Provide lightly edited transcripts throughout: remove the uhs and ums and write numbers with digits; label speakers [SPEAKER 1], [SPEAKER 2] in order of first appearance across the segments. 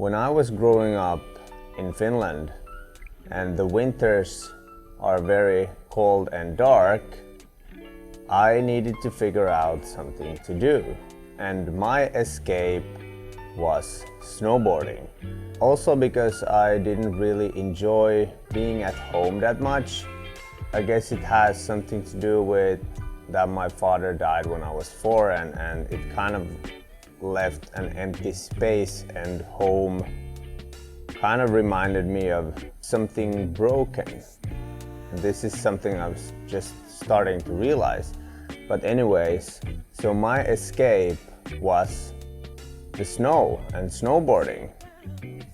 [SPEAKER 1] When I was growing up in Finland and the winters are very cold and dark, I needed to figure out something to do. And my escape was snowboarding. Also because I didn't really enjoy being at home that much. I guess it has something to do with that my father died when I was 4 and it kind of left an empty space, and home kind of reminded me of something broken. This is something I was just starting to realize. But anyways, so my escape was the snow and snowboarding.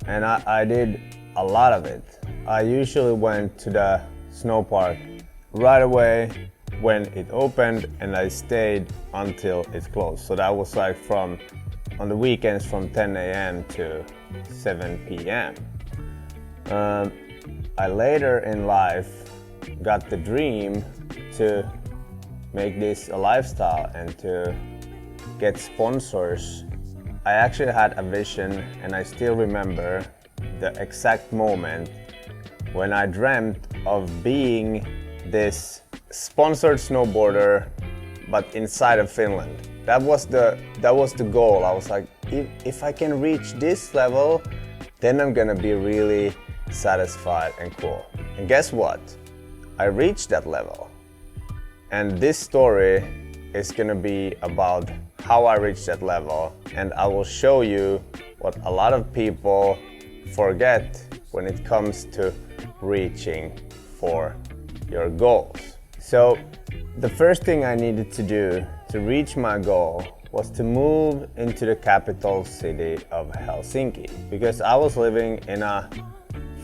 [SPEAKER 1] And I did a lot of it. I usually went to the snow park right away when it opened, and I stayed until it closed. So that was like on the weekends from 10 a.m. to 7 p.m. I later in life got the dream to make this a lifestyle and to get sponsors. I actually had a vision, and I still remember the exact moment when I dreamt of being this sponsored snowboarder, but inside of Finland. That was the goal. I was like, if I can reach this level, then I'm gonna be really satisfied and cool. And guess what? I reached that level. And this story is gonna be about how I reached that level, and I will show you what a lot of people forget when it comes to reaching for your goals. So the first thing I needed to do to reach my goal was to move into the capital city of Helsinki, because I was living in a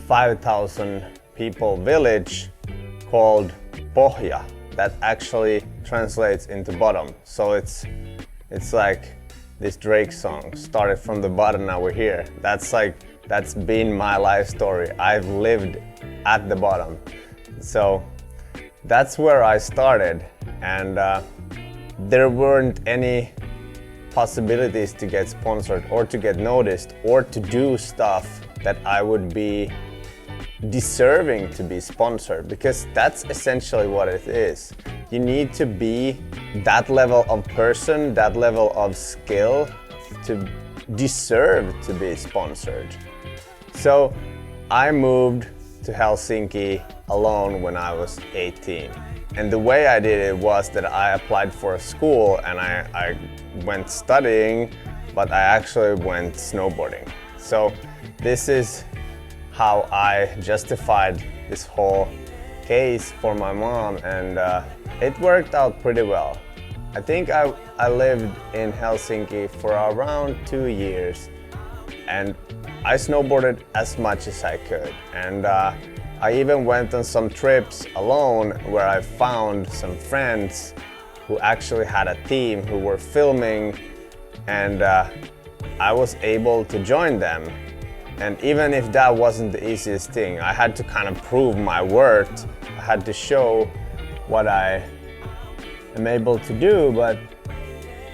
[SPEAKER 1] 5,000 people village called Pohja. That actually translates into bottom. So it's like this Drake song, started from the bottom, now we're here. That's been my life story. I've lived at the bottom. So that's where I started, and there weren't any possibilities to get sponsored or to get noticed or to do stuff that I would be deserving to be sponsored, because that's essentially what it is. You need to be that level of person, that level of skill to deserve to be sponsored. So I moved to Helsinki alone when I was 18. And the way I did it was that I applied for a school and I went studying, but I actually went snowboarding. So this is how I justified this whole case for my mom, and it worked out pretty well. I think I lived in Helsinki for around 2 years, and I snowboarded as much as I could. And I even went on some trips alone where I found some friends who actually had a team who were filming, and I was able to join them. And even if that wasn't the easiest thing, I had to kind of prove my worth. I had to show what I am able to do, but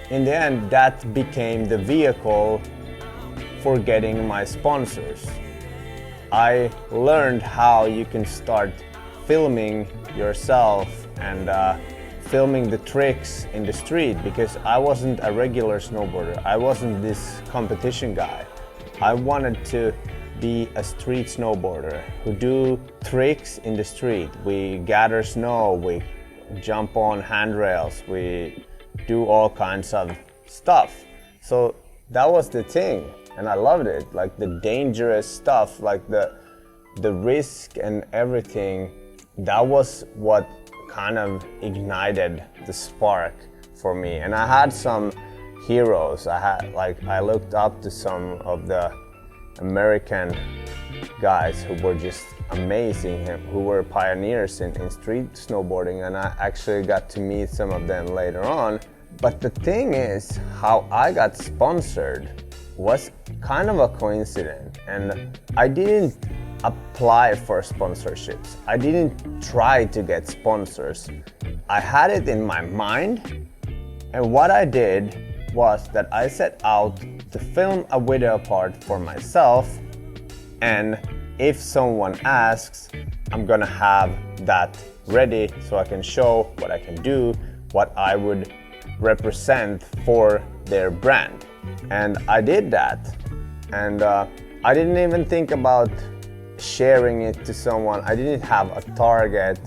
[SPEAKER 1] in the end, that became the vehicle for getting my sponsors. I learned how you can start filming yourself and filming the tricks in the street, because I wasn't a regular snowboarder. I wasn't this competition guy. I wanted to be a street snowboarder who do tricks in the street. We gather snow, we jump on handrails, we do all kinds of stuff. So that was the thing, and I loved it. Like the dangerous stuff, like the risk and everything, that was what kind of ignited the spark for me. And I had some heroes. I looked up to some of the American guys who were just amazing, who were pioneers in street snowboarding, and I actually got to meet some of them later on. But the thing is, how I got sponsored was kind of a coincidence, and I didn't apply for sponsorships. I didn't try to get sponsors. I had it in my mind, and what I did was that I set out to film a video part for myself, and if someone asks, I'm gonna have that ready so I can show what I can do, what I would represent for their brand. And I did that, and I didn't even think about sharing it to someone. I didn't have a target.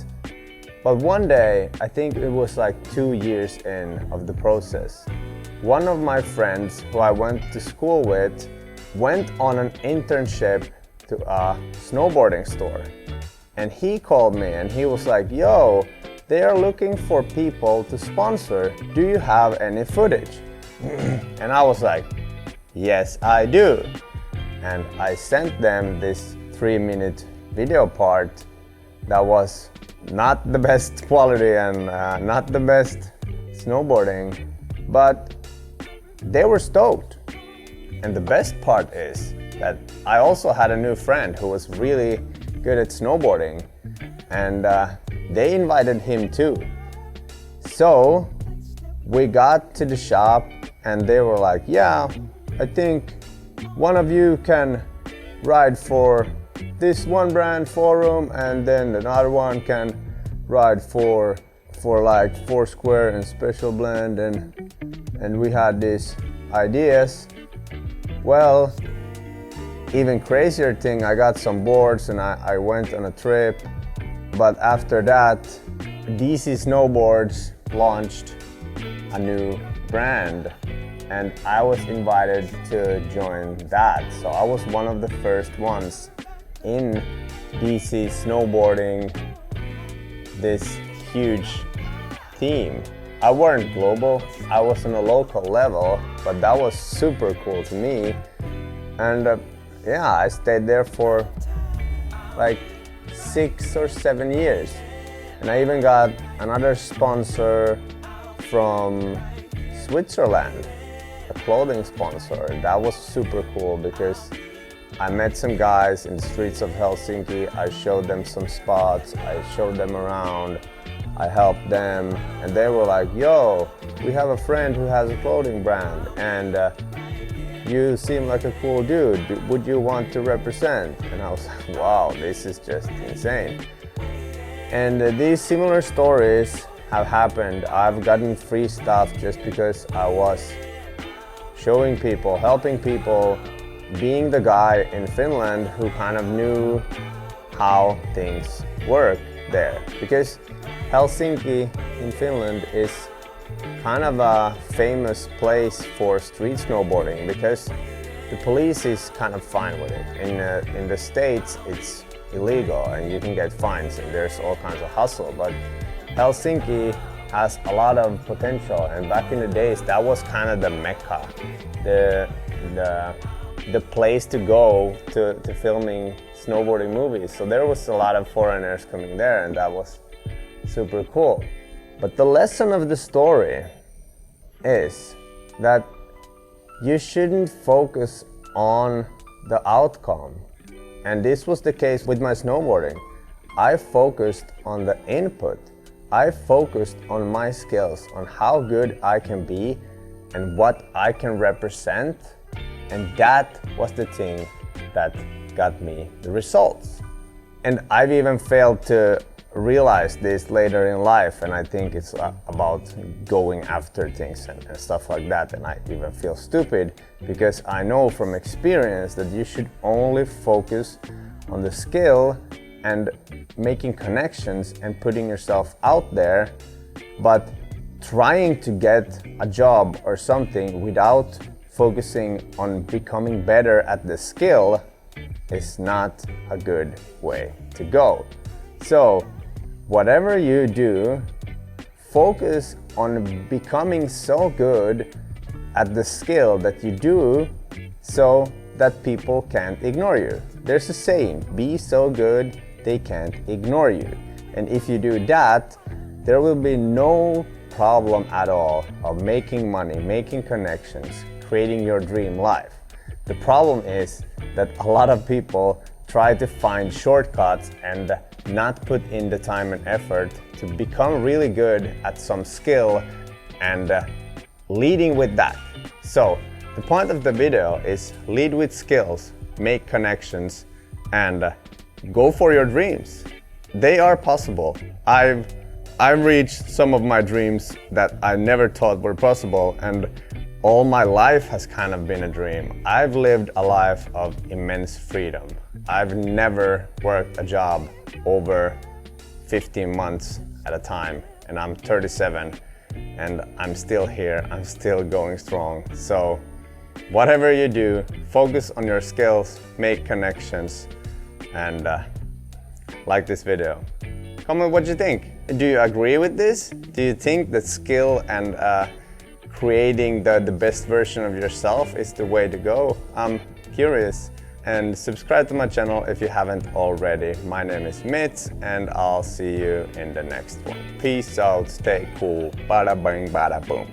[SPEAKER 1] But one day, I think it was like 2 years in of the process, one of my friends who I went to school with went on an internship to a snowboarding store. And he called me and he was like, yo, they are looking for people to sponsor. Do you have any footage? And I was like, yes, I do. And I sent them this 3-minute video part that was not the best quality and not the best snowboarding, but they were stoked. And the best part is that I also had a new friend who was really good at snowboarding, and they invited him too. So we got to the shop and they were like, yeah, I think one of you can ride for this one brand forum, and then another one can ride for like Foursquare and Special Blend, and we had these ideas. Well, even crazier thing, I got some boards and I went on a trip, but after that DC Snowboards launched a new brand and I was invited to join that. So I was one of the first ones in DC Snowboarding, this huge team. I weren't global, I was on a local level, but that was super cool to me. And yeah, I stayed there for like 6 or 7 years. And I even got another sponsor from Switzerland, a clothing sponsor. That was super cool because I met some guys in the streets of Helsinki. I showed them some spots, I showed them around, I helped them, and they were like, yo, we have a friend who has a clothing brand and you seem like a cool dude, would you want to represent? And I was like, wow, this is just insane. And these similar stories have happened. I've gotten free stuff just because I was showing people, helping people, being the guy in Finland who kind of knew how things work there. Because Helsinki in Finland is kind of a famous place for street snowboarding because the police is kind of fine with it. In the States it's illegal and you can get fines and there's all kinds of hustle, but Helsinki has a lot of potential, and back in the days that was kind of the mecca, the place to go to filming snowboarding movies. So there was a lot of foreigners coming there and that was super cool. But the lesson of the story is that you shouldn't focus on the outcome. And this was the case with my snowboarding. I focused on the input. I focused on my skills, on how good I can be and what I can represent. And that was the thing that got me the results. And I've even failed to realize this later in life, and I think it's about going after things and stuff like that, and I even feel stupid because I know from experience that you should only focus on the skill and making connections and putting yourself out there, but trying to get a job or something without focusing on becoming better at the skill is not a good way to go. So whatever you do, focus on becoming so good at the skill that you do so that people can't ignore you. There's a saying, be so good they can't ignore you. And if you do that, there will be no problem at all of making money, making connections, creating your dream life. The problem is that a lot of people try to find shortcuts and not put in the time and effort to become really good at some skill and leading with that. So, the point of the video is lead with skills, make connections, and go for your dreams. They are possible. I've reached some of my dreams that I never thought were possible, and all my life has kind of been a dream. I've lived a life of immense freedom. I've never worked a job over 15 months at a time, and I'm 37 and I'm still here, I'm still going strong. So whatever you do, focus on your skills, make connections, and like this video. Comment what you think. Do you agree with this? Do you think that skill and creating the best version of yourself is the way to go? I'm curious. And subscribe to my channel if you haven't already. My name is Mitz, and I'll see you in the next one. Peace out, stay cool. Bada bing, bada boom.